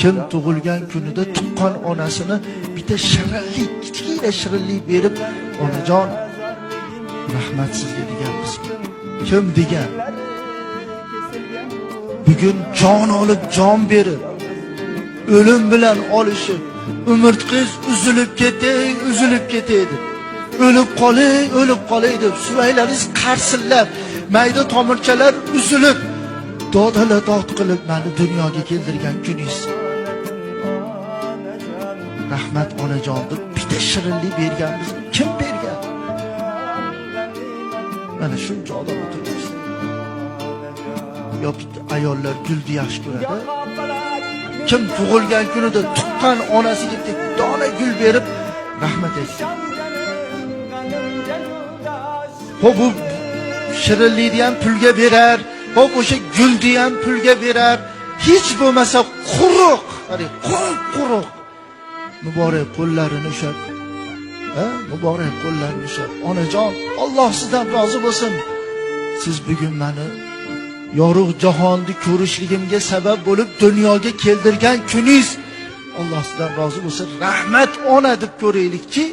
Kim tug'ilgan kunida tuqqan onasini bitta shirinlik, kichkina shirinlik berib, onajon rahmat sizga deganmiz. Kim degan? Bugun jon olib, jon berib, o'lim bilan olishib, umrtqiz uzilib ketaydi. O'lib qolay deb suvaylaringiz qarsillab, mayda tomirchalar uzilib, dodala dod qilib meni dunyoga keltirgan kuningiz. Rahmat onajon deb bitta shirinlik berganmiz. Kim bergan? Mana shuncha odam o'tiribdi. Yo bitta ayollar gulni yaxshi ko'radi. Kim tug'ilgan kunida tuqqan onasiga bitta dona gul berib rahmat aytdi. Xo'p, bu shirinlikni ham pulga berar, xo'p o'sha gulni ham pulga berar. Hech bo'lmasa quruq, quruq. Muborak qo'llarini ushlab, muborak qo'llarini ushlab, onajon, Alloh sizdan rozi bo'lsin. Siz bugun meni yorug' jahonni ko'rishligimga sabab bo'lib dunyoga keltirgan kuningiz. Alloh sizdan rozi bo'lsin. Rahmat ona deb ko'raylikchi.